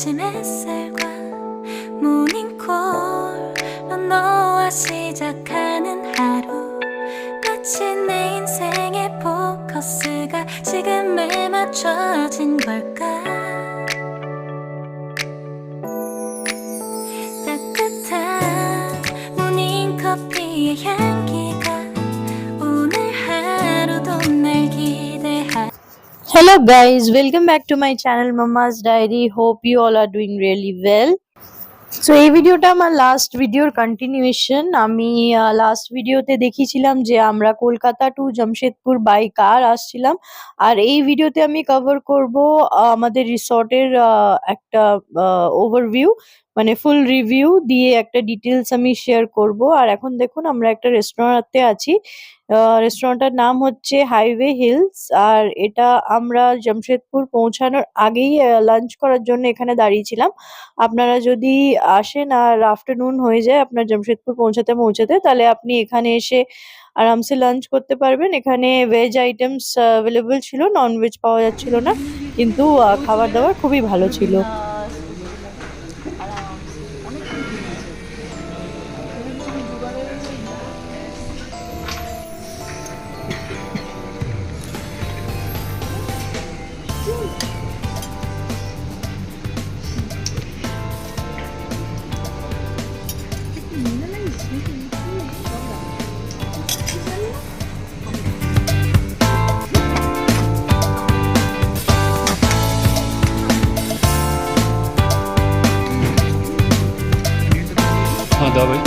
비친 햇살과 모닝콜로 너와 시작하는 하루 마치 내 인생의 포커스가 지금에 맞춰진 걸까. 따뜻한 모닝커피의 향기가 오늘 하루도 날 기대하. Hello guys, welcome back to my channel Mama's Diary. Hope you all are doing really well. So এই ভিডিওটা আমার last ভিডিওর continuation. আমি last ভিডিওতে দেখিয়েছিলাম যে আমরা কলকাতা টু জামশেদপুর বাই কার আসছিলাম, আর এই ভিডিওতে আমি কভার করব আমাদের রিসর্টের একটা ওভারভিউ, মানে ফুল রিভিউ দিয়ে একটা ডিটেলস আমি শেয়ার করব। আর এখন দেখুন আমরা একটা রেস্টুরেন্টে আছি। রেস্টুরেন্টটার নাম হচ্ছে হাইওয়ে হিলস, আর এটা আমরা জামশেদপুর পৌঁছানোর আগেই লাঞ্চ করার জন্য এখানে দাঁড়িয়েছিলাম। আপনারা যদি আসেন আর আফটারনুন হয়ে যায় আপনার জামশেদপুর পৌঁছাতে পৌঁছাতে, তাহলে আপনি এখানে এসে আরামসে লাঞ্চ করতে পারবেন। এখানে ভেজ আইটেমস অ্যাভেলেবল ছিল, নন ভেজ পাওয়া যাচ্ছিল না, কিন্তু খাবার দাবার খুবই ভালো ছিল। हाँ दाओ भाई।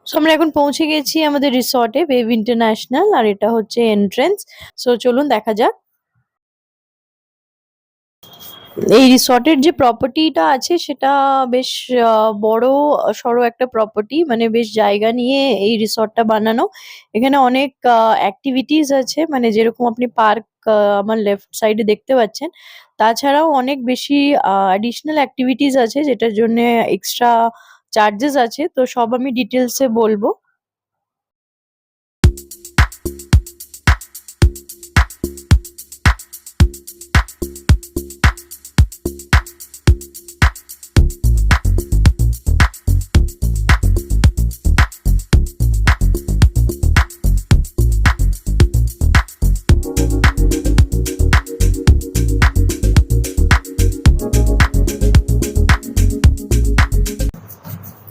সো আমরা এখন পৌঁছে গেছি আমাদের রিসর্টে, ওয়েভ ইন্টারন্যাশনাল, আর এটা হচ্ছে এন্ট্রেন্স। সো চলুন দেখা যাক। এই রিসর্টের যে প্রপার্টিটা আছে সেটা বেশ বড় সড়ো একটা প্রপার্টি, মানে বেশ জায়গা নিয়ে এই রিসর্টটা বানানো। এখানে অনেক অ্যাক্টিভিটিস আছে, মানে যেরকম আপনি পার্ক আমার লেফট সাইডে দেখতে পাচ্ছেন, তাছাড়াও অনেক বেশি অ্যাডিশনাল অ্যাক্টিভিটিস আছে যেটার জন্য এক্সট্রা চার্জেস আছে। তো সব আমি ডিটেলসে বলবো।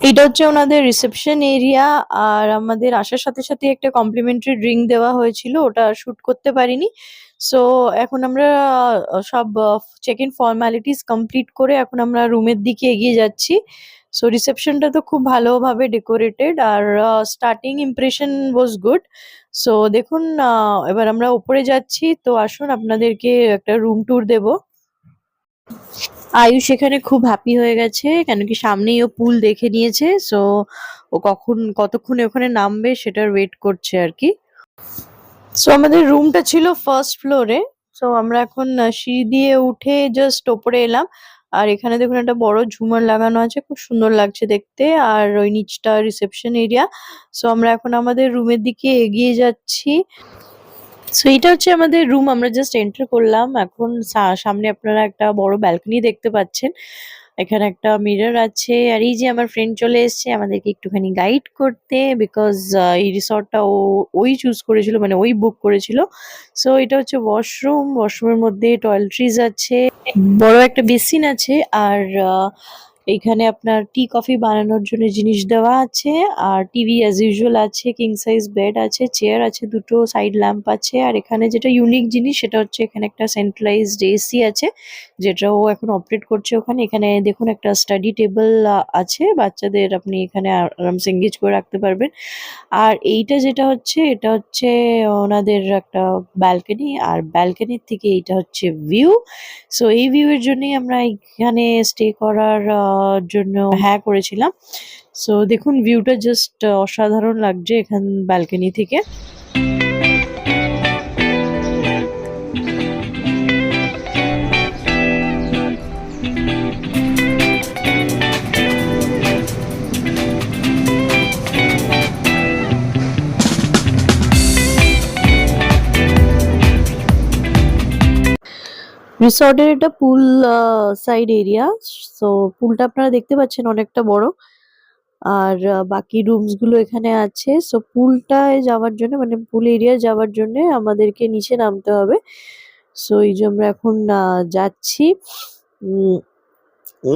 এটা হচ্ছে ওনাদের রিসেপশন এরিয়া, আর আমাদের আসার সাথে সাথে একটা কমপ্লিমেন্টারি ড্রিঙ্ক দেওয়া হয়েছিল, ওটা শুট করতে পারিনি। সো এখন আমরা সব চেক ইন ফর্মালিটিস কমপ্লিট করে এখন আমরা রুমের দিকে এগিয়ে যাচ্ছি। সো রিসেপশনটা তো খুব ভালোভাবে ডেকোরেটেড, আর starting impression was good. So দেখুন এবার আমরা উপরে যাচ্ছি, তো আসুন আপনাদেরকে একটা রুম ট্যুর দেবো। আয়ুষ এখানে খুব হ্যাপি হয়ে গেছে, কেন কি সামনেই ও পুল দেখে নিয়েছে। সো ও কতক্ষণে ওখানে নামবে সেটার ওয়েট করছে আর কি। সো আমাদের রুমটা ছিল ফার্স্ট ফ্লোরে। সো আমরা এখন সিঁড়ি দিয়ে উঠে জাস্ট ওপরে এলাম, আর এখানে দেখুন একটা বড় ঝুমার লাগানো আছে, খুব সুন্দর লাগছে দেখতে। আর ওই নিচটা রিসেপশন এরিয়া। সো আমরা এখন আমাদের রুমের দিকে এগিয়ে যাচ্ছি। সো এটা হচ্ছে আমাদের রুম, আমরা জাস্ট এন্টার করলাম। এখন সামনে আপনারা একটা বড় ব্যালকনি দেখতে পাচ্ছেন, এখানে একটা মিরর আছে। আর এই যে আমার ফ্রেন্ড চলে এসেছে আমাদেরকে একটুখানি গাইড করতে, বিকজ এই রিসর্টটা ওই চুজ করেছিল, মানে ওই বুক করেছিল। সো এটা হচ্ছে ওয়াশরুম, ওয়াশরুমের মধ্যে টয়লেট্রিজ আছে, বড় একটা বেসিন আছে, আর এইখানে আপনার টি কফি বানানোর জন্য জিনিস দেওয়া আছে। আর টিভি অ্যাজ ইউজুয়াল আছে, কিং সাইজ বেড আছে, চেয়ার আছে, দুটো সাইড ল্যাম্প আছে। আর এখানে যেটা ইউনিক জিনিস সেটা হচ্ছে এখানে একটা সেন্ট্রালাইজড এসি আছে, যেটা ও এখন অপারেট করছে ওখানে। এখানে দেখুন একটা স্টাডি টেবিল আছে, বাচ্চাদের আপনি এখানে আরামসে এঙ্গেজ করে রাখতে পারবেন। আর এইটা যেটা হচ্ছে এটা হচ্ছে ওনাদের একটা ব্যালকনি, আর ব্যালকনির থেকে এইটা হচ্ছে ভিউ। সো এই ভিউ এর জন্যই আমরা এখানে স্টে করার জন্য হ্যাঁ করেছিলাম। সো দেখুন ভিউটা জাস্ট অসাধারণ লাগছে এখান ব্যালকনি থেকে। রিসর্টের এটা পুল সাইড এরিয়া। সো পুলটা আপনারা দেখতে পাচ্ছেন অনেকটা বড়। আর বাকি রুমস গুলো এখানে আছে। সো পুলটায় যাওয়ার জন্য মানে পুল এরিয়া যাওয়ার জন্য আমাদেরকে নিচে নামতে হবে। সো এই যে আমরা এখন যাচ্ছি। উম,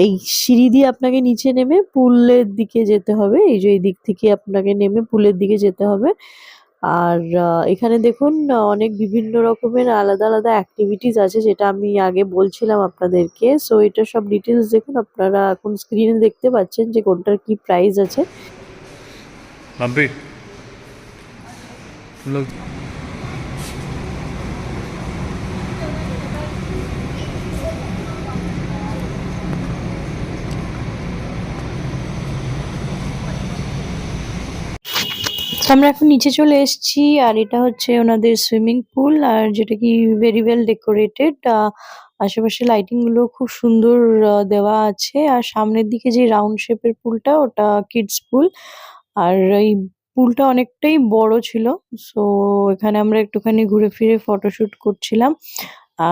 এই সিঁড়ি দিয়ে আপনাকে নিচে নেমে পুলের দিকে যেতে হবে। এই যে এই দিক থেকে আপনাকে নেমে পুলের দিকে যেতে হবে। আর এখানে দেখুন অনেক বিভিন্ন রকমের আলাদা আলাদা অ্যাক্টিভিটিস আছে যেটা আমি আগে বলছিলাম আপনাদেরকে। সো এটা সব ডিটেলস দেখুন, আপনারা এখন স্ক্রিনে দেখতে পাচ্ছেন যে কোনটার কি প্রাইস আছে। अभी हम लोग তো আমরা এখন নিচে চলে এসেছি আর এটা হচ্ছে ওনাদের সুইমিং পুল আর যেটা কি ভেরি ওয়েল ডেকোরেটেড। আশেপাশে লাইটিং গুলো খুব সুন্দর দেওয়া আছে। আর সামনের দিকে যে রাউন্ড শেপের পুলটা ওটা কিডস পুল। আর এই পুলটা অনেকটাই বড় ছিল। সো এখানে আমরা একটুখানি ঘুরে ফিরে ফটোশুট করছিলাম।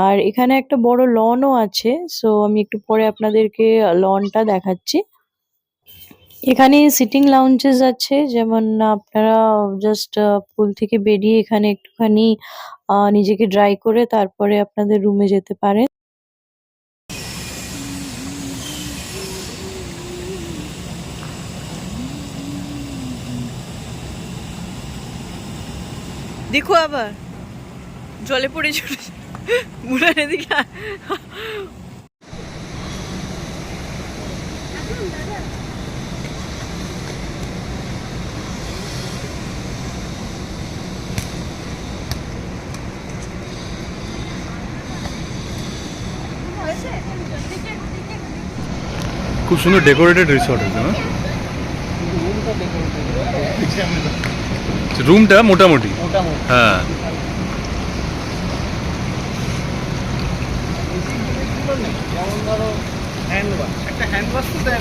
আর এখানে একটা বড় লনও আছে। সো আমি একটু পরে আপনাদেরকে লনটা দেখাচ্ছি। এখানে সিটিং লাউঞ্জেস আছে, যেমন আপনারা জাস্ট পুল থেকে বেরিয়ে এখানে একটুখানি নিজেকে ড্রাই করে তারপরে আপনাদের রুমে যেতে পারেন। দেখো আবার জলে পড়ে চলে বুড়ার দিকে। खूब सुंदर डेकोरेटेड रिसोर्ट है ना রুমটা মোটামুটি হ্যাঁ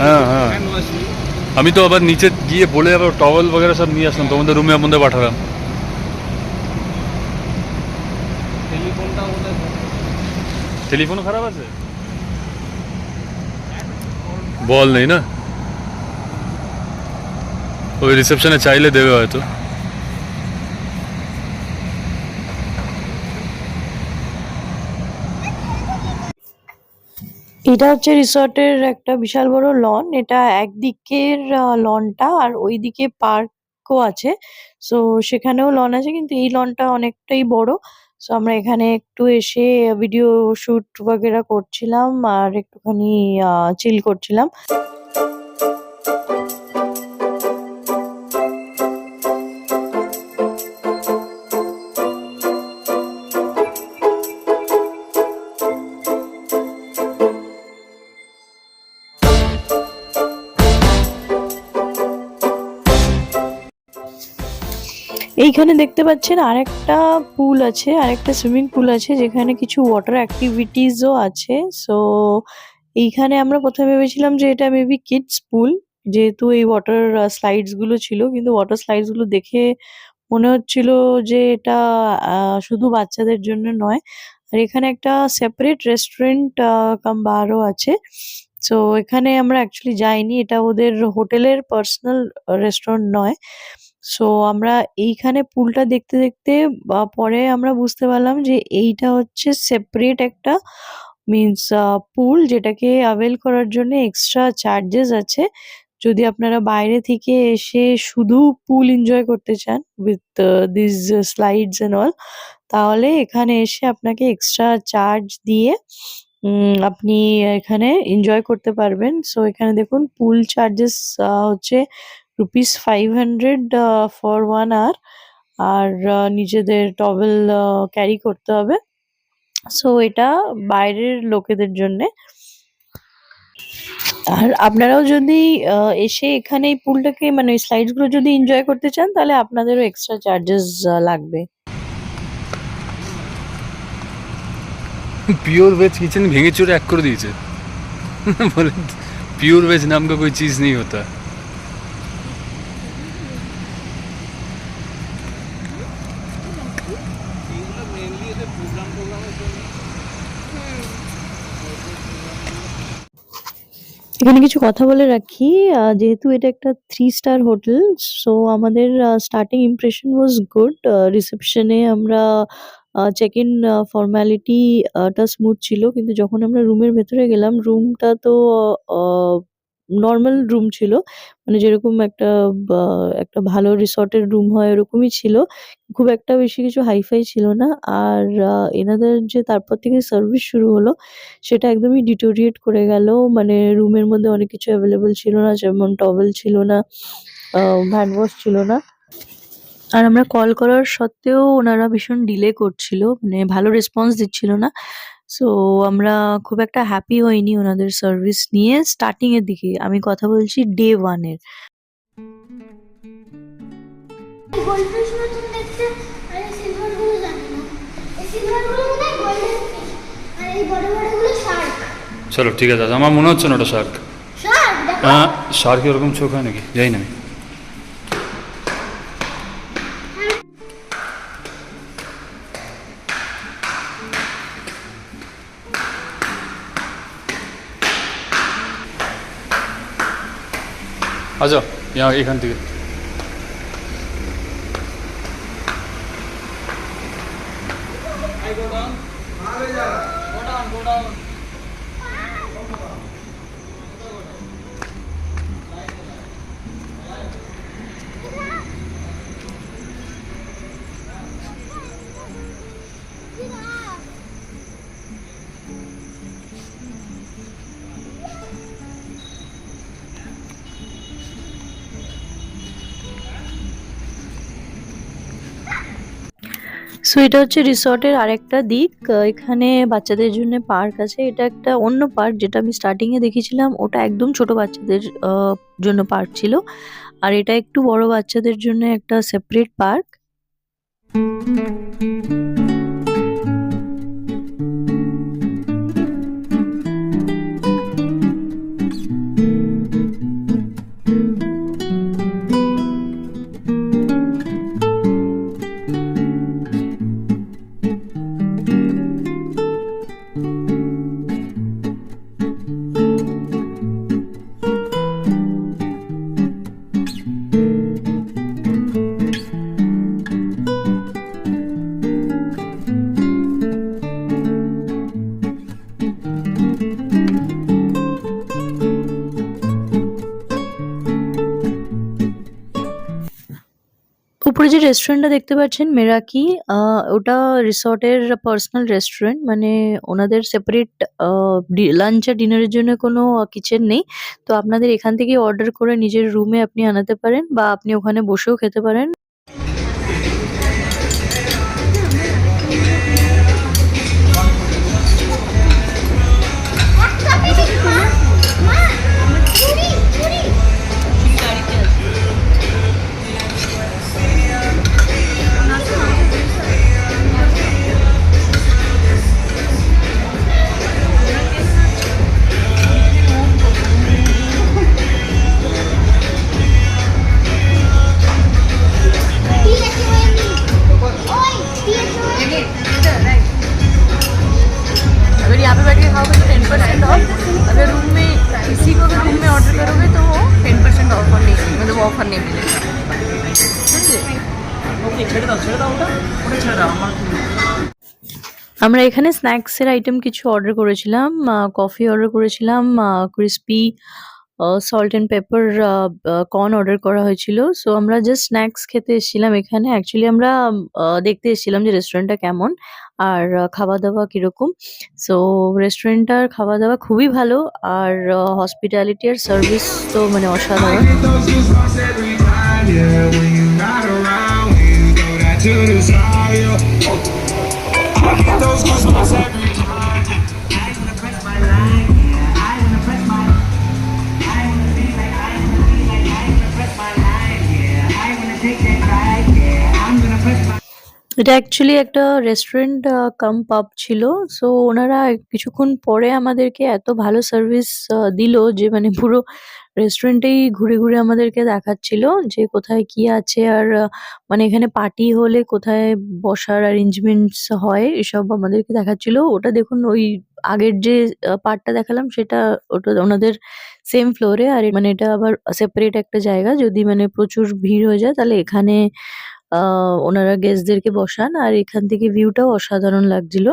হ্যাঁ হ্যাঁ আমি তো আবার নিচে গিয়ে বলে আবার টওয়েল वगैरह সব নিয়ে আসলাম তোমাদের রুমের মধ্যে পাঠালাম টেলিফোনও খারাপ আছে বল নেই না ওই রিসেপশনে চাইলে দেবে হয়তো এটা হচ্ছে রিসর্টের একটা বিশাল বড় লন। এটা একদিকের লনটা আর ওইদিকে পার্কও আছে। সো সেখানেও লন আছে কিন্তু এই লনটা অনেকটাই বড়। সো আমরা এখানে একটু এসে ভিডিও শুট বগেরা করছিলাম আর একটুখানি চিল করছিলাম। এইখানে দেখতে পাচ্ছেন আরেকটা পুল আছে, আরেকটা সুইমিং পুল আছে যেখানে কিছু ওয়াটার অ্যাক্টিভিটিসও আছে। সো এইখানে আমরা প্রথমে ভেবেছিলাম যে এটা মেবি কিডস পুল, যেহেতু এই ওয়াটার স্লাইডস গুলো ছিল, কিন্তু ওয়াটার স্লাইডস গুলো দেখে মনে হচ্ছিল যে এটা শুধু বাচ্চাদের জন্য নয়। আর এখানে একটা সেপারেট রেস্টুরেন্ট কাম বারও আছে। সো এখানে আমরা অ্যাকচুয়ালি যাইনি, এটা ওদের হোটেলের পার্সোনাল রেস্টুরেন্ট নয়। সো আমরা এইখানে পুলটা দেখতে দেখতে পরে আমরা বুঝতে পারলাম যে এইটা হচ্ছে সেপারেট একটা মিন্স পুল, যেটাকে অ্যাভেল করার জন্য এক্সট্রা চার্জেস আছে। যদি আপনারা বাইরে থেকে এসে শুধু পুল এনজয় করতে চান with this slides and all, তাহলে এখানে এসে আপনাকে এক্সট্রা চার্জ দিয়ে আপনি এখানে এনজয় করতে পারবেন। সো এখানে দেখুন পুল চার্জেস হচ্ছে ₹500 ফর 1 আওয়ার। আর নিজেদের টওয়েল ক্যারি করতে হবে। সো এটা বাইরের লোকেদের জন্যে। আর আপনারাও যদি এসে এখানে এই পুলটাকে মানে ওই স্লাইডস গুলো যদি এনজয় করতে চান তাহলে আপনাদেরও এক্সট্রা চার্জেস লাগবে। प्योर वेज किचन भेंगे चूरे एक कर दीजिए बोले प्योर वेज नाम का कोई चीज़ नहीं होता। এখানে কিছু কথা বলে রাখি, যেহেতু এটা একটা 3 স্টার হোটেল, সো আমাদের স্টার্টিং ইমপ্রেশন ওয়াজ গুড। রিসেপশনে আমরা চেক ইন ফর্মালিটি টা স্মুথ ছিল, কিন্তু যখন আমরা রুমের ভেতরে গেলাম, রুমটা তো নর্মাল রুম ছিল, মানে যেরকম একটা ভালো রিসর্টের রুম হয় ওরকমই ছিল, খুব একটা বেশি কিছু হাইফাই ছিল না। আর এনাদের যে তারপর থেকে সার্ভিস শুরু হলো সেটা একদমই ডিটোরিয়েট করে গেল, মানে রুমের মধ্যে অনেক কিছু অ্যাভেলেবল ছিল না, যেমন টওয়েল ছিল না, হ্যান্ড ওয়াশ ছিল না। আর আমরা কল করার সত্ত্বেও ওনারা ভীষণ ডিলে করছিল, মানে ভালো রেসপন্স দিচ্ছিল না। সো আমরা খুব একটা হ্যাপি হইনি ওনাদের সার্ভিস নিয়ে স্টার্টিং এর দিকে, আমি কথা বলছি ডে 1 এর। গোল্ডফিশ মতন দেখতে, আর এই সিলভার গুলো জানি না। এই সিলভার গুলো মনে হয় গোল্ডেন ফিশ, আর এই বড় বড় গুলো শার্ক। চলো ঠিক আছে, আমার মনে হচ্ছে না ওটা শার্ক। শার্ক দেখো। হ্যাঁ, শার্ক এরকম চোখ হয় নাকি জানি না আমি। আচ্ছা, এখান থেকে সো এটা হচ্ছে রিসর্টের আরেকটা দিক। এখানে বাচ্চাদের জন্য পার্ক আছে, এটা একটা অন্য পার্ক, যেটা আমি স্টার্টিং এ দেখেছিলাম ওটা একদম ছোট বাচ্চাদের জন্য পার্ক ছিল, আর এটা একটু বড় বাচ্চাদের জন্য একটা সেপারেট পার্ক। উপরে যে রেস্টুরেন্টটা দেখতে পাচ্ছেন মেরাকি, ওটা রিসর্টের পার্সোনাল রেস্টুরেন্ট, মানে ওনাদের সেপারেট লাঞ্চ আর ডিনারের জন্য কোনো কিচেন নেই। তো আপনাদের এখান থেকে অর্ডার করে নিজের রুমে আপনি আনাতে পারেন, বা আপনি ওখানে বসেও খেতে পারেন। একটা পিস মা, মা, চুরি চুরি। अगर यहाँ पे बैठ के खाओगे तो 10% ऑफ, अगर रूम में किसी को अगर रूम में ऑर्डर करोगे तो वो 10% ऑफर नहीं, मतलब ऑफर नहीं मिलेगा, समझे? আমরা এখানে স্ন্যাক্সের আইটেম কিছু অর্ডার করেছিলাম, কফি অর্ডার করেছিলাম, crispy salt and paper corn order করা হয়েছিল। সো আমরা জাস্ট স্ন্যাক্স খেতে এসেছিলাম এখানে, অ্যাকচুয়ালি আমরা দেখতে এসেছিলাম যে রেস্টুরেন্টটা কেমন আর খাওয়া দাওয়া কিরকম। সো রেস্টুরেন্টটার খাওয়া দাওয়া খুবই ভালো, আর হসপিটালিটি আর সার্ভিস তো মানে অসাধারণ। এটা অ্যাকচুয়ালি একটা রেস্টুরেন্ট কাম পাব ছিল। সো ওনারা কিছুক্ষণ পরে আমাদেরকে এত ভালো সার্ভিস দিল যে মানে পুরো রেস্টুরেন্টেই ঘুরে, ঘুরে আমাদেরকে দেখাচ্ছিল যে কোথায় কি আছে আর মানে এখানে পার্টি হলে কোথায় বসার অ্যারেঞ্জমেন্টস হয় এসব আমাদেরকে দেখাচ্ছিল। ওটা দেখুন ওই আগের যে পার্টটা দেখালাম সেটা ওটা ওনাদের সেম ফ্লোরে আর মানে এটা আবার সেপারেট একটা জায়গা। যদি মানে প্রচুর ভিড় হয়ে যায় তাহলে এখানে আ ওনারা গেস্টদেরকে বসান আর এখান থেকে ভিউটাও অসাধারণ লাগছিল।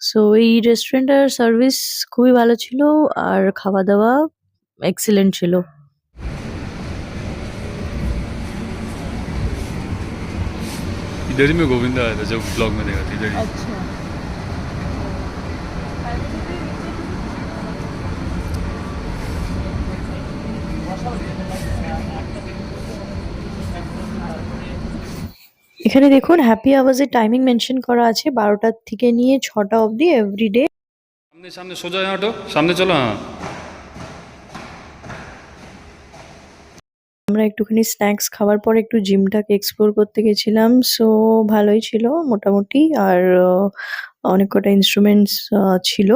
সো এই রেস্টুরেন্টটার সার্ভিস খুবই ভালো ছিল আর খাওয়া-দাওয়া এক্সিলেন্ট ছিল। इधर ही में गोविंदा आया था जब ब्लॉग में देखा था इधर ही। এখানে দেখুন হ্যাপি আওয়ার্স এর টাইমিং মেনশন করা আছে 12টা থেকে নিয়ে 6টা অবধি এভরিডে। सामने सामने सो जाओ यहाँ हटो सामने चलो हाँ। আমরা একটুখানি স্ন্যাক্স খাওয়ার পর একটু জিমটাকে এক্সপ্লোর করতে গেছিলাম। সো ভালোই ছিল মোটামুটি আর অনেক কটা ইনস্ট্রুমেন্টস ছিল।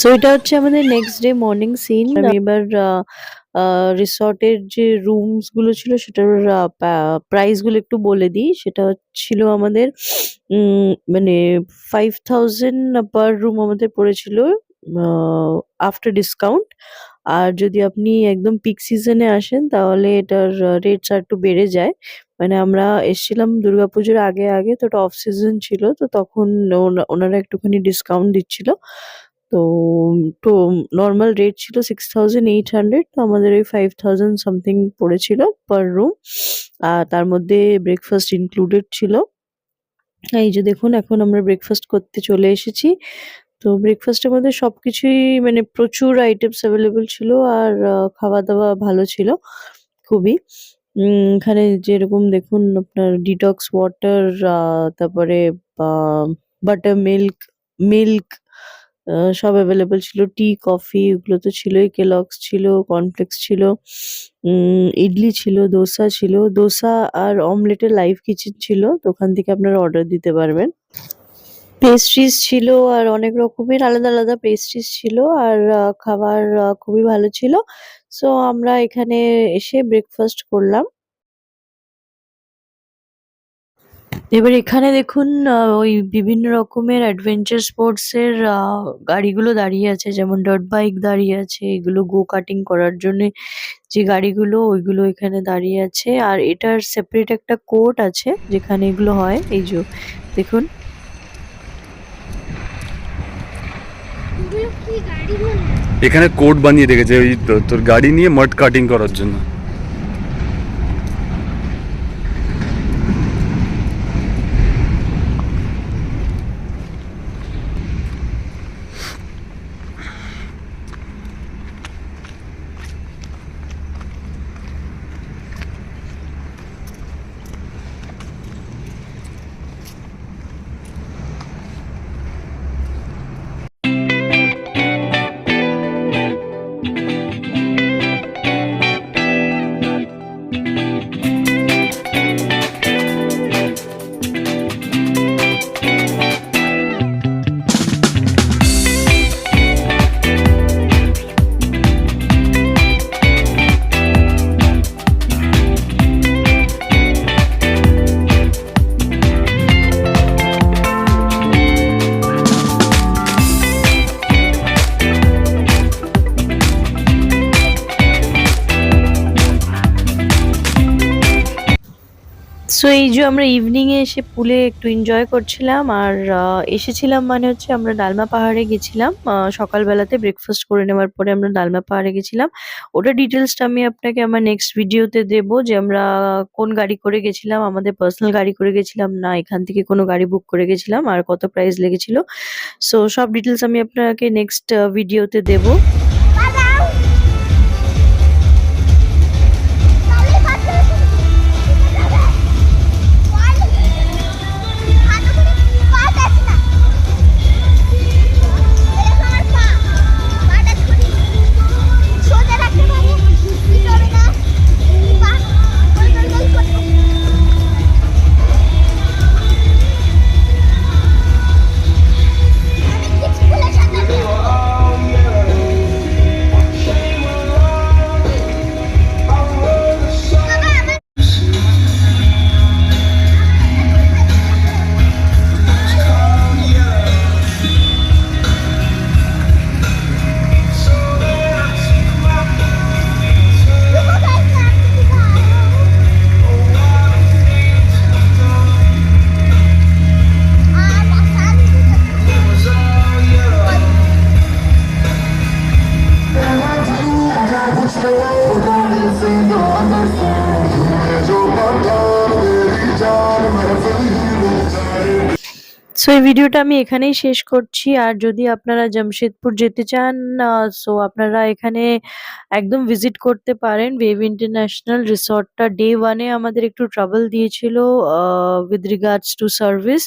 সো এটা হচ্ছে আমাদের নেক্সট ডে মর্নিং সিন। আমি এবার রিসর্টের যে রুমস গুলো ছিল সেটার প্রাইস গুলো একটু বলে দিই। সেটা ছিল আমাদের মানে 5000 পার রুম আমাদের পড়েছিল আফটার ডিসকাউন্ট। আর যদি আপনি একদম পিক সিজনে আসেন তাহলে এটার রেটস আরেকটু বেড়ে যায়। মানে আমরা এসেছিলাম দুর্গাপুজোর আগে, আগে তো ওটা অফ সিজন ছিল। তো তখন ওনারা একটুখানি ডিসকাউন্ট দিচ্ছিল। তো তো নরমাল রেট ছিল 6800 তো আমাদের ওই 5000 সামথিং পড়েছিল পার রুম। আর তার মধ্যে ব্রেকফাস্ট ইনক্লুডেড ছিল। এই যে দেখুন এখন আমরা ব্রেকফাস্ট করতে চলে এসেছি। তো ব্রেকফাস্টের মধ্যে সবকিছুই মানে প্রচুর আইটেমস অ্যাভেলেবল ছিল আর খাওয়া-দাওয়া ভালো ছিল খুবই। এখানে যেরকম দেখুন আপনার ডিটক্স ওয়াটার তারপরে আ বাটার মিল্ক, মিল্ক সব অ্যাভেলেবল ছিল। টি, কফি এগুলো তো ছিলই। কেলগস ছিল, কর্নফ্লেক্স ছিল, ইডলি ছিল, দোসা ছিল। দোসা আর অমলেটের লাইভ কিচেন ছিল। তো ওখান থেকে আপনারা অর্ডার দিতে পারবেন। পেস্ট্রিজ ছিল আর অনেক রকমের আলাদা, আলাদা পেস্ট্রিজ ছিল আর খাবার খুবই ভালো ছিল। সো আমরা এখানে এসে ব্রেকফাস্ট করলাম। এবার এখানে দেখুন ওই বিভিন্ন রকমের অ্যাডভেঞ্চার স্পোর্টস এর গাড়িগুলো দাঁড়িয়ে আছে। যেমন ডার্ট বাইক দাঁড়িয়ে আছে। এগুলো গো কাটিং করার জন্যে যে গাড়িগুলো ওইগুলো এখানে দাঁড়িয়ে আছে। আর এটার সেপারেট একটা কোর্ট আছে যেখানে এগুলো হয়। এই যে দেখুন। এগুলো কি গাড়ি মনে হয়? এখানে কোড বানিয়ে রেখেছে ওই তোর গাড়ি নিয়ে মাড কাটিং করার জন্য। সো এই যে আমরা ইভনিং এ এসে পুলে একটু এনজয় করছিলাম আর এসেছিলাম মানে হচ্ছে আমরা ডালমা পাহাড়ে গেছিলাম সকালবেলাতে ব্রেকফাস্ট করে নেওয়ার পরে আমরা ডালমা পাহাড়ে গেছিলাম। ওটা ডিটেলসটা আমি আপনাকে আমার নেক্সট ভিডিওতে দেবো যে আমরা কোন গাড়ি করে গেছিলাম, আমাদের পার্সোনাল গাড়ি করে গেছিলাম না এখান থেকে কোনো গাড়ি বুক করে গেছিলাম আর কত প্রাইস লেগেছিল। সো সব ডিটেলস আমি আপনাকে নেক্সট ভিডিওতে দেবো। এই ভিডিওটা আমি এখানেই শেষ করছি। আর যদি আপনারা জামশেদপুর যেতে চান সো আপনারা এখানে একদম ভিজিট করতে পারেন। ওয়েভ ইন্টারন্যাশনাল রিসর্টটা ডে 1 এ আমাদের একটু ট্রাবল দিয়েছিল with regards to service.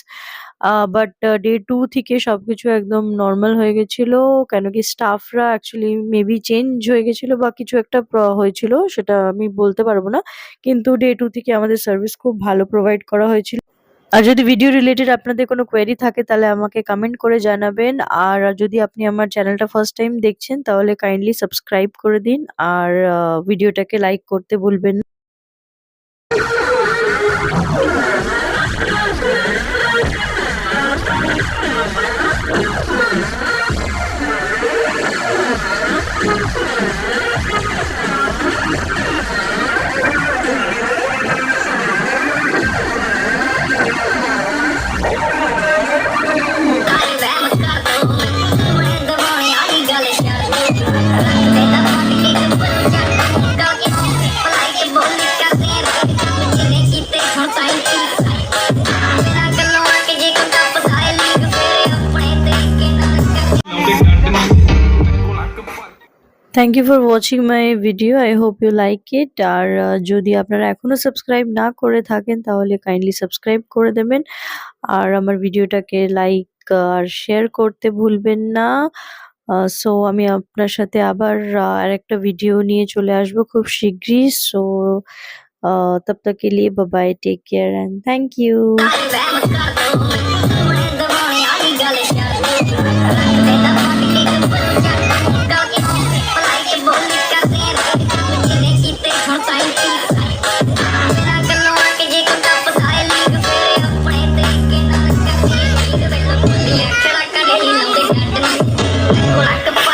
But day 2 থেকে সবকিছু একদম নরমাল হয়ে গেছিল। কেন কি স্টাফরা অ্যাকচুয়ালি মেবি চেঞ্জ হয়ে গেছিল বা কিছু একটা হয়েছিল, সেটা আমি বলতে পারবো না। কিন্তু ডে 2 থেকে আমাদের সার্ভিস খুব ভালো প্রোভাইড করা হয়েছিল। আর যদি ভিডিও রিলেটেড আপনাদের কোনো কোয়েরি থাকে তাহলে আমাকে কমেন্ট করে জানাবেন। আর যদি আপনি আমার চ্যানেলটা ফার্স্ট টাইম দেখছেন তাহলে কাইন্ডলি সাবস্ক্রাইব করে দিন। আর ভিডিওটাকে লাইক করতে ভুলবেন না। Thank you for watching my video. I hope you like it. আর যদি আপনারা এখনো সাবস্ক্রাইব না করে থাকেন তাহলে কাইন্ডলি সাবস্ক্রাইব করে দেবেন। আর আমার ভিডিওটাকে লাইক আর শেয়ার করতে ভুলবেন না। সো আমি আপনার সাথে আবার আরেকটা ভিডিও নিয়ে চলে আসবো খুব শিগগিরই। সো তব তক কে লিয়ে bye bye, take care and thank you. Like